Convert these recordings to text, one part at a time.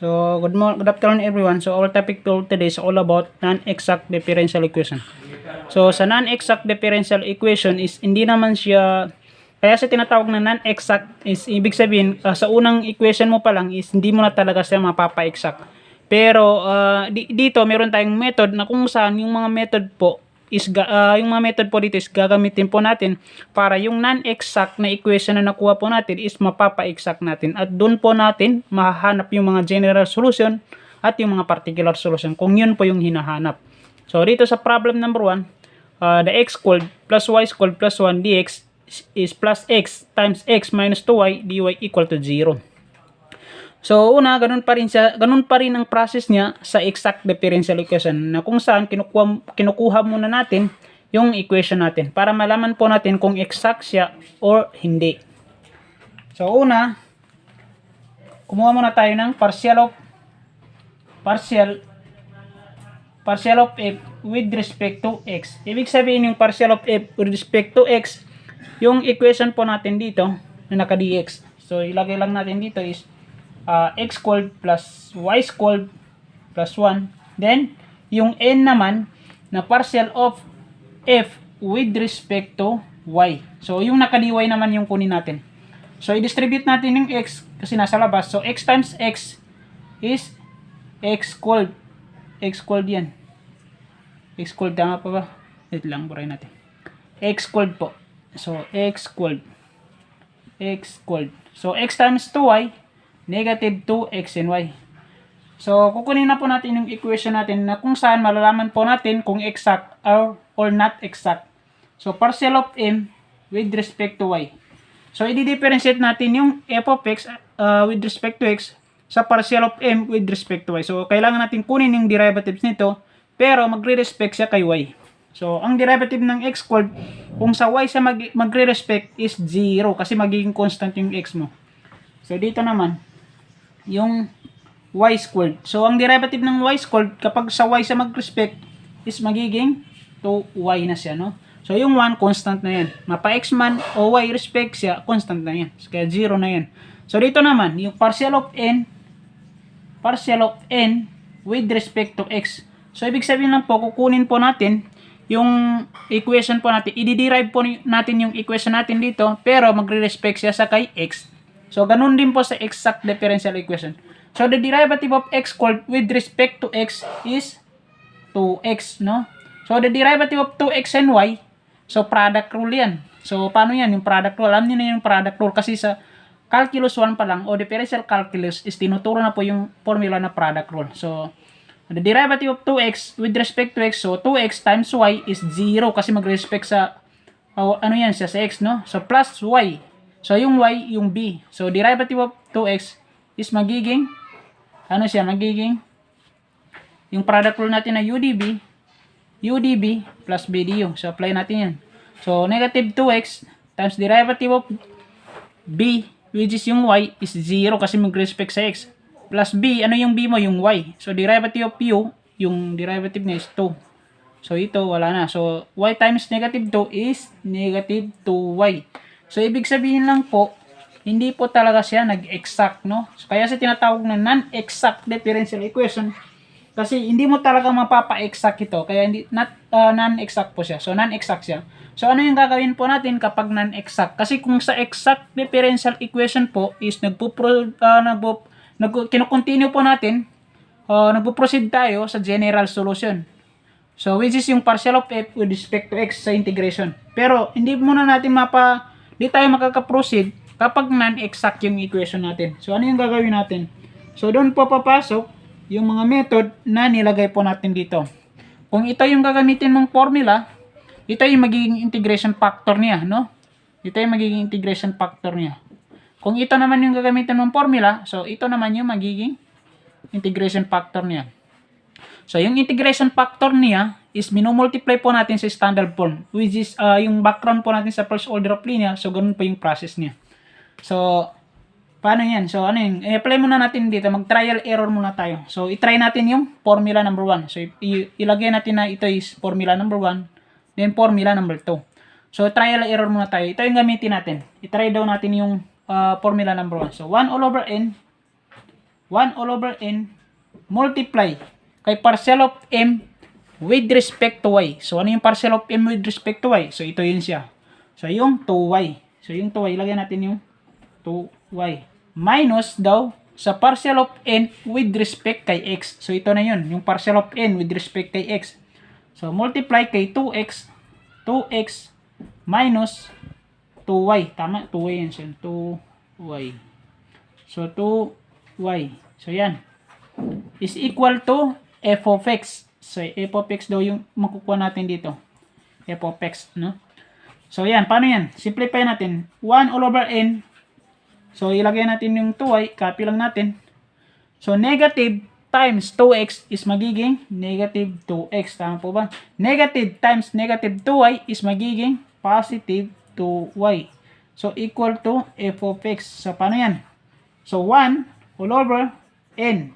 Good afternoon everyone. So our topic for today is all about non-exact differential equation. So sa non-exact differential equation is hindi naman siya, kaya sa tinatawag na non-exact is ibig sabihin sa unang equation mo pa lang is hindi mo na talaga siya mapapa-exact. Pero dito meron tayong method na kung saan yung mga method po is yung mga method po dito is gagamitin po natin para yung non-exact na equation na nakuha po natin is mapapa-exact natin at doon po natin mahahanap yung mga general solution at yung mga particular solution kung yun po yung hinahanap. So dito sa problem number 1, the x squared plus y squared plus 1 dx is plus x times x minus 2y dy equal to 0. So una, ganun pa rin ang process niya sa exact differential equation na kung saan kinukuha muna natin yung equation natin para malaman po natin kung exact siya or hindi. So una, kumuha muna tayo ng partial of f with respect to x. Ibig sabihin yung partial of f with respect to x, yung equation po natin dito na naka-dx. So ilagay lang natin dito is x squared plus y squared plus 1. Then, yung n naman na partial of f with respect to y. So, yung naka-dy naman yung kunin natin. So, i-distribute natin yung x kasi nasa labas. So, x times x is x squared. X squared yan. X squared, tama pa ba? Wait lang, burahin natin. X squared po. So, x squared. X squared. So, x times 2y negative 2x and y. So, kukunin na po natin yung equation natin na kung saan malalaman po natin kung exact or not exact. So, partial of m with respect to y. So, i-differentiate natin yung f of x with respect to x sa partial of m with respect to y. So, kailangan natin kunin yung derivatives nito, pero magre-respect siya kay y. So, ang derivative ng x squared, kung sa y siya magre-respect is 0 kasi magiging constant yung x mo. So, dito naman, yung y squared. So, ang derivative ng y squared, kapag sa y siya mag-respect, is magiging 2y na siya, no? So, yung 1, constant na yan. Mapa-x man o y respect siya, constant na yan. So, kaya 0 na yan. So, dito naman, yung partial of n with respect to x. So, ibig sabihin lang po, kukunin po natin yung equation po natin. I-derive po natin yung equation natin dito, pero magre-respect siya sa kay x. So, ganun din po sa exact differential equation. So, the derivative of x squared with respect to x is 2x, no? So, the derivative of 2x and y, so, product rule yan. So, paano yan? Yung product rule, alam niyo na yung product rule kasi sa calculus 1 pa lang o differential calculus is tinuturo na po yung formula na product rule. So, the derivative of 2x with respect to x, so, 2x times y is 0 kasi mag-respect sa, ano yan siya, sa x, no? So, plus y. So, yung y, yung b. So, derivative of 2x is magiging, ano siya, magiging, yung product rule natin na UDB plus BDU. So, apply natin yan. So, negative 2x times derivative of b, which is yung y, is 0 kasi mag-respect sa x. Plus b, ano yung b mo? Yung y. So, derivative of u, yung derivative niya is 2. So, ito, wala na. So, y times negative 2 is negative 2y. So, ibig sabihin lang po, hindi po talaga siya nag-exact, no? So, kaya siya tinatawag na non-exact differential equation kasi hindi mo talaga mapapa-exact ito. Kaya hindi non-exact po siya. So, non-exact siya. So, ano yung gagawin po natin kapag non-exact? Kasi kung sa exact differential equation po is kino-continue po natin, nagpo-proceed tayo sa general solution. So, which is yung partial of f with respect to x sa integration. Pero, hindi muna natin di tayo makaka-proceed kapag non-exact yung equation natin. So, ano yung gagawin natin? So, doon po papasok yung mga method na nilagay po natin dito. Kung ito yung gagamitin mong formula, ito yung magiging integration factor niya, no? Ito yung magiging integration factor niya. Kung ito naman yung gagamitin mong formula, so, ito naman yung magiging integration factor niya. So, yung integration factor niya is minumultiply po natin sa standard form, which is yung background po natin sa first order of linear. So, ganun po yung process niya. So, paano yan? So, ano yun? I-apply muna natin dito. Mag-trial error muna tayo. So, i-try natin yung formula number 1. So, ilagay natin na ito is formula number 1, then formula number 2. So, trial error muna tayo. Ito yung gamitin natin. I-try daw natin yung formula number 1. So, 1 all over n 1 all over n multiply kay partial of m with respect to y. So, ano yung partial of m with respect to y? So, ito yun siya. So, yung 2y. So, yung 2y, ilagay natin yung 2y. Minus daw sa partial of n with respect kay x. So, ito na yun. Yung partial of n with respect kay x. So, multiply kay 2x. 2x minus 2y. Tama? 2y yan siya. 2y. So, 2y. So, yan. Is equal to f of x. So, f of x daw yung makukuha natin dito. F of x, no? So, yan. Paano yan? Simplify natin. 1 all over n. So, ilagay natin yung 2y. Copy lang natin. So, negative times 2x is magiging negative 2x. Tama po ba? Negative times negative 2y is magiging positive 2y. So, equal to f of x. So, paano yan? So, 1 all over n.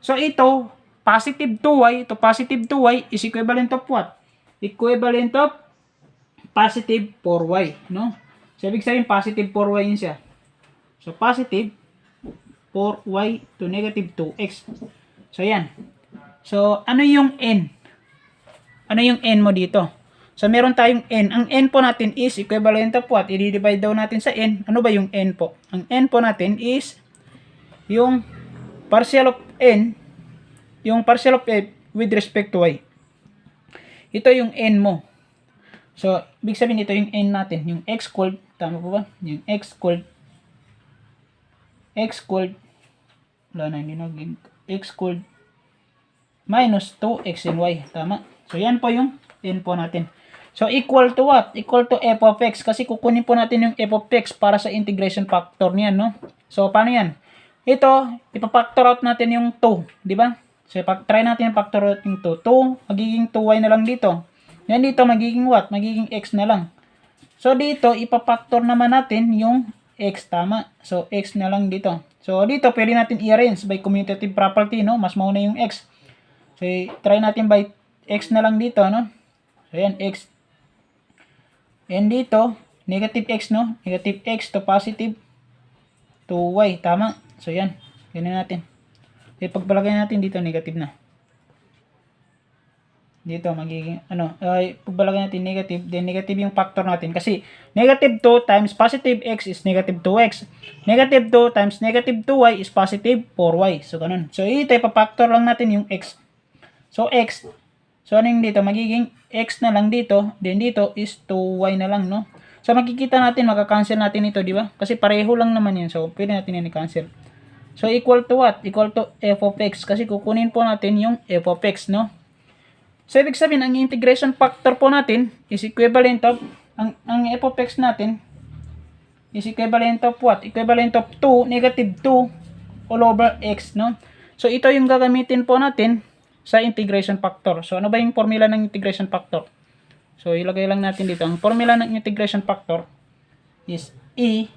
So, ito, positive 2y, ito positive 2y is equivalent of what? Equivalent of positive 4y, no? So, ibig sabihin, positive 4y yun siya. So, positive 4y to negative 2x. So, yan. So, ano yung n? Ano yung n mo dito? So, meron tayong n. Ang n po natin is equivalent of what? I-divide daw natin sa n. Ano ba yung n po? Ang n po natin is yung partial of n, yung partial of f with respect to y. Ito yung n mo. So, ibig sabihin ito yung n natin. Yung x squared, tama po ba? Yung x squared, wala na, hindi naging x squared minus 2x and y. Tama? So, yan po yung n po natin. So, equal to what? Equal to f of x. Kasi kukunin po natin yung f of x para sa integration factor niyan, no? So, paano yan? Ito, ipapactor out natin yung 2, di ba? So, try natin yung factor out yung 2. 2, magiging 2y na lang dito. Yan dito, magiging what? Magiging x na lang. So, dito, ipapactor naman natin yung x, tama? So, x na lang dito. So, dito, pwede natin i-arrange by commutative property, no? Mas mauna yung x. So, try natin by x na lang dito, no? So, yan, x. And dito, negative x, no? Negative x to positive 2y, tama? So, yan. Ganyan natin. E, pagpalagay natin dito, negative na. Dito, magiging, pagpalagay natin negative, then negative yung factor natin. Kasi, negative 2 times positive x is negative 2x. Negative 2 times negative 2y is positive 4y. So, ganun. So, ito, ipapactor lang natin yung x. So, x. So, ano yung dito? Magiging x na lang dito. Then, dito is 2y na lang, no? So, makikita natin, makakancel natin ito, di ba? Kasi pareho lang naman yun. So, pwede natin yan i-cancel. So, equal to what? Equal to f of x. Kasi kukunin po natin yung f of x, no? So, ibig sabihin, ang integration factor po natin is equivalent of, ang f of x natin is equivalent of what? Equivalent of 2, negative 2 all over x, no? So, ito yung gagamitin po natin sa integration factor. So, ano ba yung formula ng integration factor? So, ilagay lang natin dito. Ang formula ng integration factor is e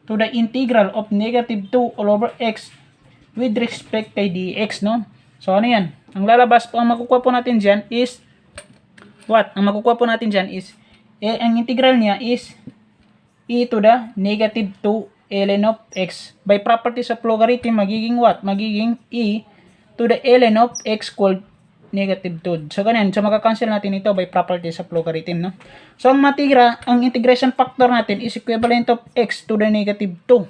to the integral of negative 2 all over x with respect kay dx, no? So, ano yan? Ang lalabas po, ang makukuha po natin dyan is what? Ang makukuha po natin dyan is, ang integral niya is e to the negative 2 ln of x. By properties of logarithm, magiging what? Magiging e to the ln of x called negative 2. So, ganyan. So, makakancel natin ito by properties of logarithm, no? So, ang matira, ang integration factor natin is equivalent of x to the negative 2.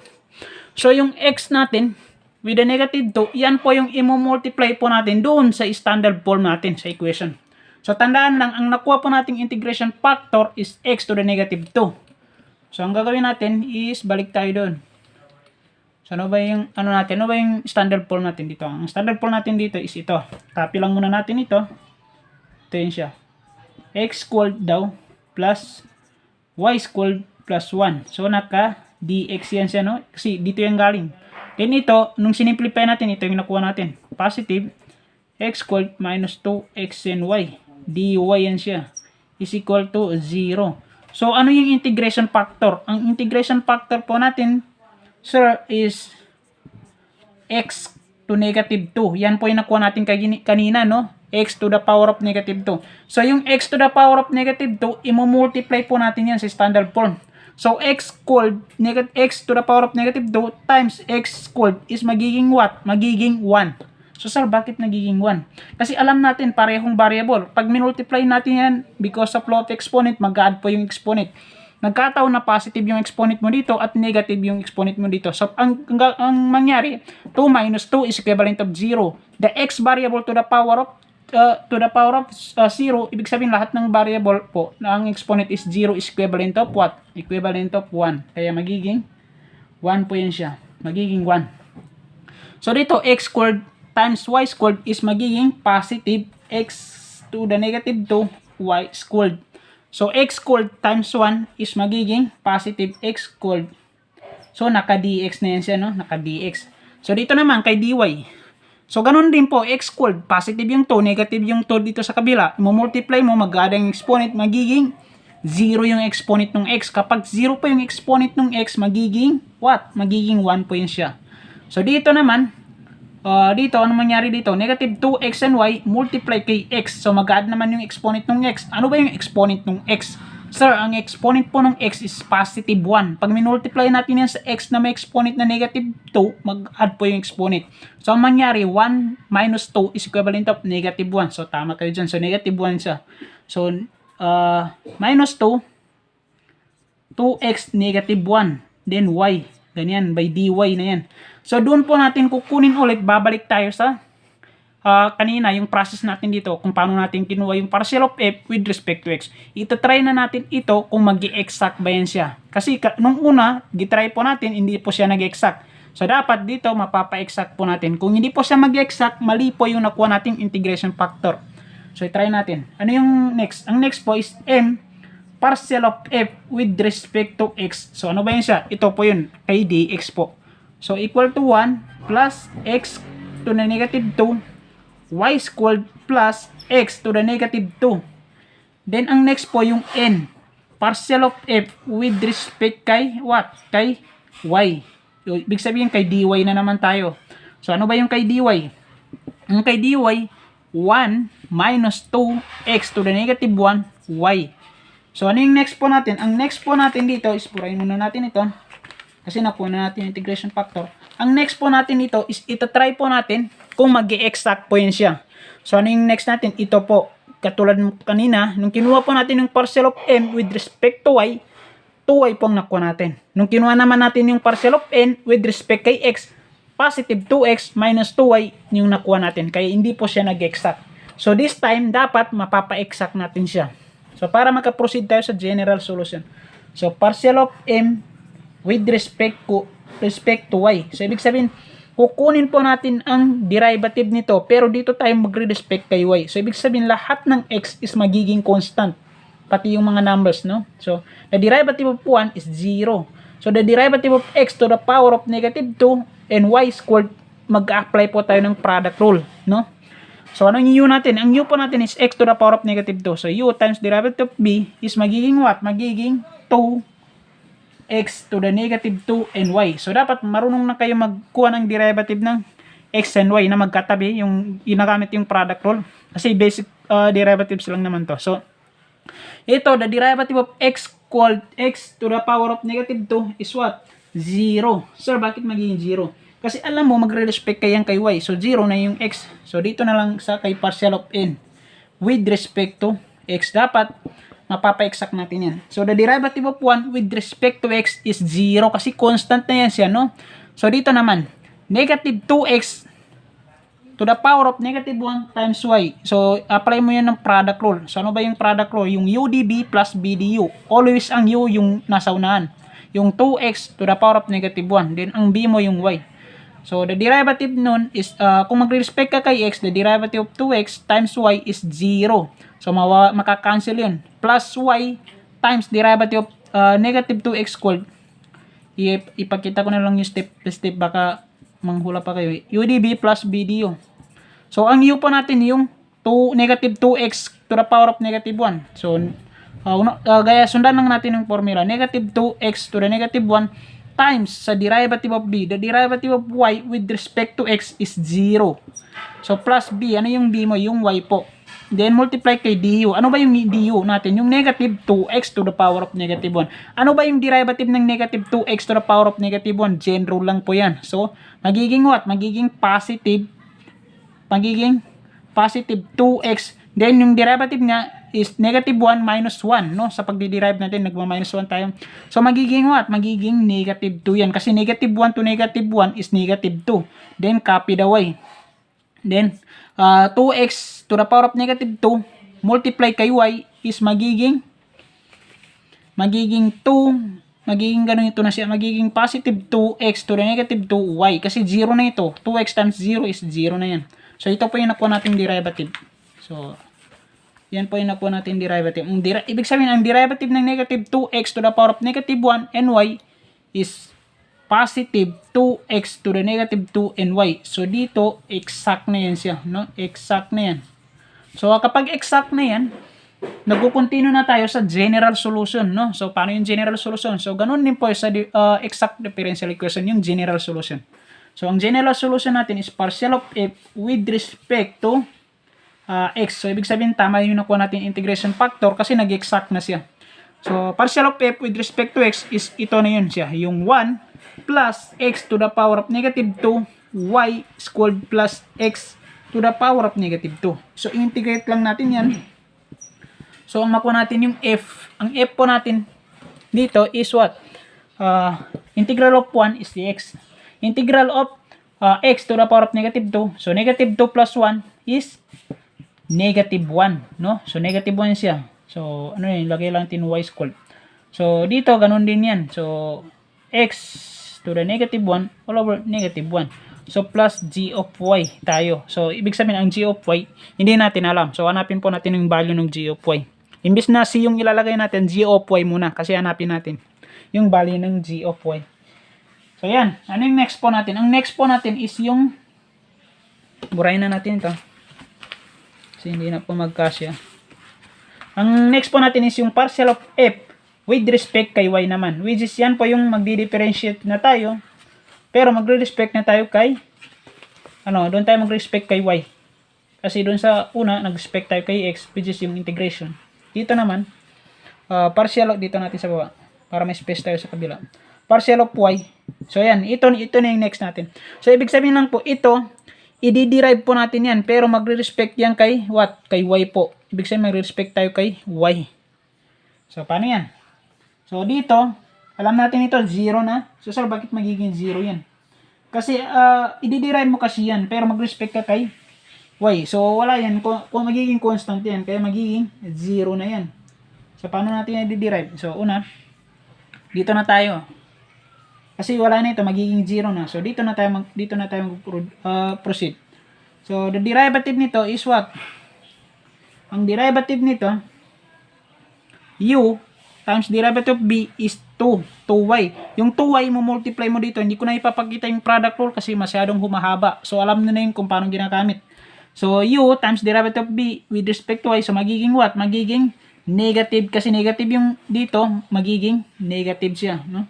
So, yung x natin with the negative 2, yan po yung i-multiply po natin doon sa standard form natin sa equation. So, tandaan lang, ang nakuha po nating integration factor is x to the negative 2. So, ang gagawin natin is balik tayo doon. So, ano ba yung, ano ba yung standard form natin dito? Ang standard form natin dito is ito. Copy lang muna natin ito. Ito yun siya. X squared daw plus y squared plus 1. So, naka-dx yan siya, no? Kasi dito yung galing. Then ito, nung sinimplify natin, ito yung nakuha natin. Positive x squared minus 2x and y. dy yan siya. Is equal to 0. So, ano yung integration factor? Ang integration factor po natin, sir, is x to negative 2. Yan po yung nakuha natin kanina, no? X to the power of negative 2. So, yung x to the power of negative 2, imumultiply po natin yan sa standard form. So, x squared, x to the power of negative 2 times x squared is magiging what? Magiging 1. So, sir, bakit nagiging 1? Kasi alam natin, parehong variable. Pag minultiply natin yan, because of law of exponent, mag-add po yung exponent. Nagkataon na positive yung exponent mo dito at negative yung exponent mo dito. So, ang mangyari, 2 minus 2 is equivalent of 0. The x variable to the power of 0, ibig sabihin lahat ng variable po na ang exponent is 0 is equivalent of what? Equivalent of 1. Kaya magiging 1 po yan siya. Magiging 1. So, dito, x squared times y squared is magiging positive x to the negative 2 y squared. So, x squared times 1 is magiging positive x squared. So, naka-dx na yan siya, no? Naka-dx. So, dito naman, kay dy. So, ganun din po, x squared, positive yung 2, negative yung 2 dito sa kabila. Multiply mo, mag-add ang exponent, magiging 0 yung exponent ng x. Kapag 0 po yung exponent ng x, magiging what? Magiging 1 po yun siya. So, dito naman, dito, ano mangyari dito? Negative 2x and y multiply kay x. So, mag-add naman yung exponent ng x. Ano ba yung exponent ng x? Sir, ang exponent po ng x is positive 1. Pag minultiply natin yan sa x na may exponent na negative 2, mag-add po yung exponent. So, ang mangyari, 1 minus 2 is equivalent of negative 1. So, tama kayo dyan. So, negative 1 siya. So, minus 2, 2x negative 1. Then, y. Ganyan, by dy na yan. So, doon po natin kukunin ulit, babalik tayo sa kanina, yung process natin dito, kung paano natin kinuha yung partial of f with respect to x. Ito-try na natin ito kung mag-i-exact ba yan siya. Kasi nung una, gitry po natin, hindi po siya nag-exact. So, dapat dito, mapapa-exact po natin. Kung hindi po siya mag-exact, mali po yung nakuha nating integration factor. So, i-try natin. Ano yung next? Ang next po is m partial of f with respect to x. So, ano ba yun siya? Ito po yun, kay dx po. So, equal to 1 plus x to the negative 2 y squared plus x to the negative 2. Then, ang next po yung n. Partial of f with respect kay what? Kay y. So, ibig sabihin kay dy na naman tayo. So, ano ba yung kay dy? Ang kay dy, 1 minus 2x to the negative 1 y. So, ano yung next po natin? Ang next po natin dito is, purahin muna natin ito. Kasi nakuha na natin yung integration factor. Ang next po natin ito is ito-try po natin kung mag-i-exact po yun siya. So, ano yung next natin? Ito po, katulad ng kanina, nung kinuha po natin yung partial of m with respect to y, 2y pong nakuha natin. Nung kinuha naman natin yung partial of n with respect kay x, positive 2x minus 2y yung nakuha natin. Kaya hindi po siya nag-exact. So, this time, dapat mapapa-exact natin siya. So, para makaproceed tayo sa general solution. So, partial of m with respect to y. So, ibig sabihin, kukunin po natin ang derivative nito, pero dito tayo magre-respect kay y. So, ibig sabihin, lahat ng x is magiging constant. Pati yung mga numbers, no? So, the derivative of 1 is 0. So, the derivative of x to the power of negative 2 and y squared, mag-apply po tayo ng product rule, no? So, ano yung u natin? Ang u po natin is x to the power of negative 2. So, u times derivative of b is magiging what? Magiging 2x to the negative 2 and y. So, dapat marunong na kayo magkuha ng derivative ng x and y na magkatabi, yung ginagamit yung product rule. Kasi basic derivatives lang naman to. So, ito, the derivative of x called x to the power of negative 2 is what? 0. Sir, bakit magiging 0? Kasi alam mo, magre-respect kayan kay y. So, 0 na yung x. So, dito na lang sa kay partial of n. With respect to x, dapat mapapa-exact natin yan. So, the derivative of 1 with respect to x is 0 kasi constant na yan siya, no? So, dito naman, negative 2x to the power of negative 1 times y. So, apply mo yan ng product rule. So, ano ba yung product rule? Yung udb plus bdu. Always ang u yung nasa unahan. Yung 2x to the power of negative 1. Then, ang b mo yung y. So, the derivative nun is, kung magre-respect ka kay x, the derivative of 2x times y is 0. So, makakancel yun. Plus y times derivative of negative 2x squared. Ipakita ko na lang yung step by step, baka manghula pa kayo. udb plus bdu. So, ang u po natin yung negative 2x to the power of negative 1. So, gaya sundan lang natin yung formula. Negative 2x to the negative 1 times sa derivative of b. The derivative of y with respect to x is 0. So, plus b. Ano yung b mo? Yung y po. then multiply kay du. Ano ba yung du natin? Yung negative 2x to the power of negative 1. Ano ba yung derivative ng negative 2x to the power of negative 1? Gen rule lang po yan. So, magiging what? Magiging positive 2x. Then, yung derivative niya is negative 1 minus 1. No? Sa pagdi-derive natin, nagma-minus 1 tayo. So, magiging what? Magiging negative 2 yan. Kasi negative 1 to negative 1 is negative 2. Then, copy the y. Then, 2x to the power of negative 2 multiply kay y is magiging 2, magiging ganun ito na siya, magiging positive 2x to the negative 2y kasi 0 na ito. 2x times 0 is 0 na yan. So, ito po yung nakuha natin derivative. So, yan po yung nakuha natin derivative. Ibig sabihin, ang derivative ng negative 2x to the power of negative 1 and y is positive 2x to the negative 2 and y. So, dito, exact na yan siya. No? Exact na yan. So, kapag exact na yan, nagkukontinue na tayo sa general solution. No? So, paano yung general solution? So, ganun din po sa exact differential equation, yung general solution. So, ang general solution natin is partial of f with respect to x. So, ibig sabihin, tama yung nakuha natin integration factor kasi nag-exact na siya. So, partial of f with respect to x is ito na yun siya. Yung 1 plus x to the power of negative 2 y squared plus x to the power of negative 2. So, integrate lang natin yan. So, ang makuha natin yung f. Ang f po natin dito is what? Integral of 1 is the x. Integral of x to the power of negative 2. So, negative 2 plus 1 is negative 1. No? So, negative 1 siya. So, ano yun? Lagay lang natin y squared. So, dito, ganun din yan. So, x to the negative 1 all over negative 1. So, plus g of y tayo. So, ibig sabihin, ang g of y, hindi natin alam. So, hanapin po natin yung value ng g of y. Imbis na c yung ilalagay natin, g of y muna. Kasi hanapin natin yung value ng g of y. So, yan. Ano yung next po natin? Ang next po natin is yung, burahin na natin ito. Kasi hindi na po magkasya. Ang next po natin is yung partial of f with respect kay y naman. Which is yan po yung magdi-differentiate na tayo. Pero magre-respect na tayo kay, doon tayo magre-respect kay y. Kasi doon sa una, nag-respect tayo kay x, which is yung integration. Dito naman, partial, dito natin sa baba. Para may space tayo sa kabila. Partial of y. So yan, ito na yung next natin. So ibig sabihin lang po, ito, i-derive po natin yan. Pero magre-respect yan kay what? Kay y po. Ibig sabihin, magre-respect tayo kay y. So paano yan? So, dito, alam natin ito, 0 na. So, sir, bakit magiging 0 yan? Kasi, i-derive mo kasi yan, pero mag-respect ka kay y. So, wala yan. Kung magiging constant yan, kaya magiging 0 na yan. So, paano natin i-derive? So, una, dito na tayo. Kasi wala na ito, magiging 0 na. So, dito na tayo proceed. So, the derivative nito is what? Ang derivative nito, u times derivative of b is 2y. Yung 2y mo multiply mo dito, hindi ko na ipapakita yung product rule kasi masyadong humahaba. So, alam nyo na yun kung paano ginagamit. So, u times derivative of b with respect to y. So, magiging what? Magiging negative. Kasi negative yung dito, magiging negative siya. No?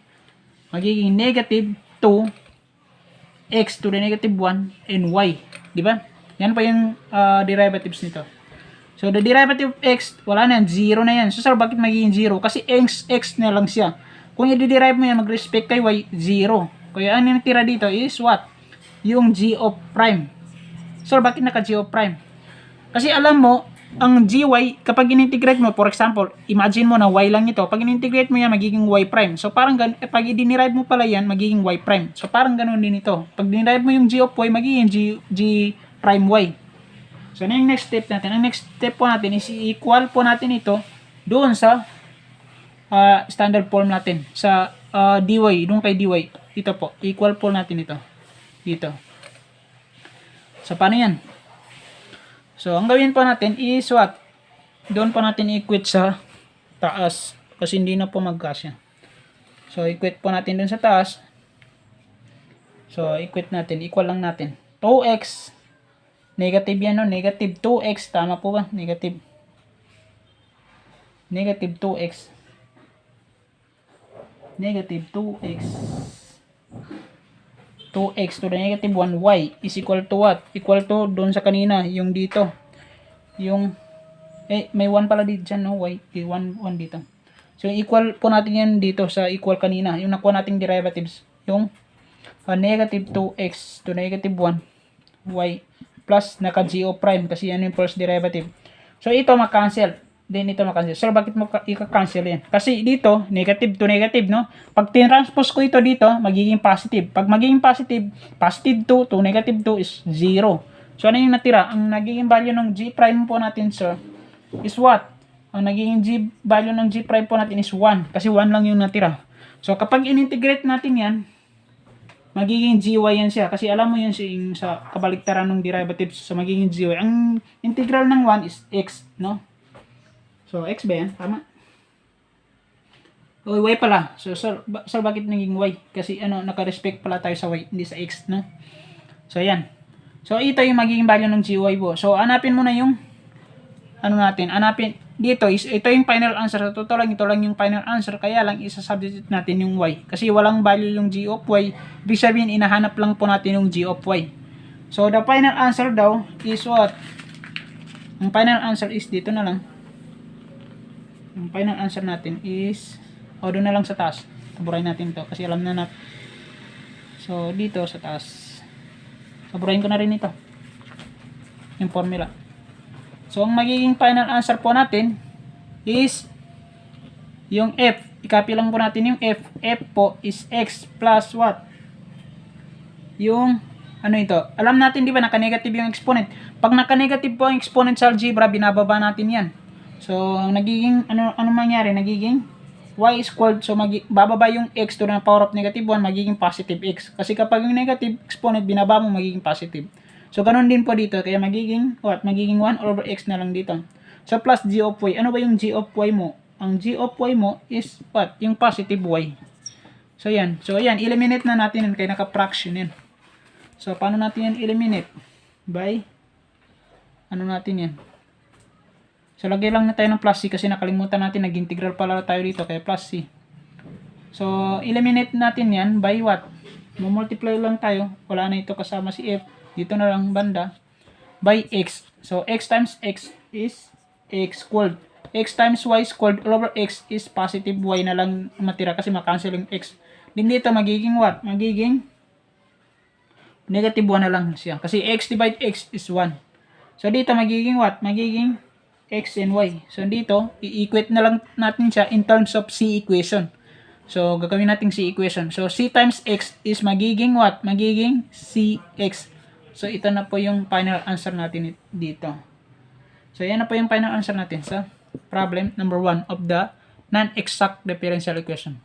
Magiging negative 2x to the negative 1 and y. Diba? Yan pa yung derivatives nito. So, the derivative of x, wala na yan. 0 na yan. So, sir, bakit magiging 0? Kasi x na lang siya. Kung i-derive mo yan, mag-respect kay y, 0. Kaya, ang natira dito is what? Yung g of prime. Sir, bakit naka-g of prime? Kasi alam mo, ang gy, kapag in-integrate mo, for example, imagine mo na y lang ito. Pag in-integrate mo yan, magiging y prime. So, parang pag i-derive mo pala yan, magiging y prime. So, parang ganun din ito. Pag derive mo yung g of y, magiging g prime y. So, ano yung next step natin? Ang next step po natin is i-equal po natin ito doon sa standard form natin. Sa dy, doon kay dy. Ito po, equal po natin ito. Dito. So, paano yan? So, ang gawin po natin is what? Doon po natin i-equate sa taas. Kasi hindi na po magkasya. So, equate po natin doon sa taas. So, equate natin. Equal lang natin. 2x. Negative yan, no? Negative 2x. Tama po ba? Negative 2x. Negative 2x. 2x to the negative 1y is equal to what? Equal to doon sa kanina. Yung dito. Yung May 1 pala dito dyan, no? Y, 1 dito. So, equal po natin yan dito sa equal kanina. Yung nakuha nating derivatives. Yung negative 2x to negative 1 y plus naka-g of prime kasi yan yung first derivative. So, ito makancel. Then, ito makancel. So, bakit mo i-cancel yan? Kasi dito, negative to negative, no? Pag tinranspose ko ito dito, magiging positive. Pag magiging positive, positive 2 to negative 2 is 0. So, ano yung natira? Ang nagiging value ng g prime po natin, sir, is what? Ang nagiging value ng g prime po natin is 1. Kasi 1 lang yung natira. So, kapag in-integrate natin yan, magiging gy yan siya. Kasi alam mo yan sa kabaliktaran ng derivatives. So, magiging gy. Ang integral ng 1 is x, no? So, x ba yan? Tama? O, y pala. So, bakit naging y? Kasi, naka-respect pala tayo sa y, hindi sa x, no? So, yan. So, ito yung magiging value ng gy po. So, hanapin mo na yung, hanapin, dito, ito yung final answer. Sa totoo lang, ito lang yung final answer. Kaya lang, isa-substitute natin yung y. Kasi walang value yung g of y. Ibig sabihin, inahanap lang po natin yung g of y. So, the final answer daw is what? Ang final answer is dito na lang. Ang final answer natin is, doon na lang sa taas. Taburahin natin to kasi alam na natin. So, dito sa taas. Taburahin ko na rin ito. Yung formula. So, ang magiging final answer po natin is yung f. I-copy lang po natin yung f. F po is x plus what? Yung, ito? Alam natin, di ba, naka-negative yung exponent. Pag naka-negative po ang exponent sa algebra, binababa natin yan. So, nagiging, ano mangyari? Nagiging y squared. So, bababa yung x to the power of negative 1, magiging positive x. Kasi kapag yung negative exponent, binaba mo, magiging positive. So, ganun din po dito. Kaya magiging, magiging 1 over x na lang dito. So, plus g of y. Ano ba yung g of y mo? Ang g of y mo is what? Yung positive y. So, yan. So, yan. Eliminate na natin yan. Kaya naka-fraction yan. So, paano natin yan eliminate? By, natin yan? So, lagay lang na tayo ng plus c kasi nakalimutan natin. Nag-integral pala tayo dito. Kaya plus c. So, eliminate natin yan by what? Multiply lang tayo. Wala na ito kasama si f. Dito na lang banda, by x. So, x times x is x squared. X times y squared all over x is positive y na lang matira kasi makancel yung x. Din dito, magiging what? Magiging negative 1 na lang siya. Kasi x divide x is 1. So, dito magiging what? Magiging x and y. So, dito, i-equate na lang natin siya in terms of c equation. So, gagawin natin c equation. So, c times x is magiging what? Magiging cx. So, ito na po yung final answer natin dito. So, yan na po yung final answer natin sa problem number 1 of the non-exact differential equation.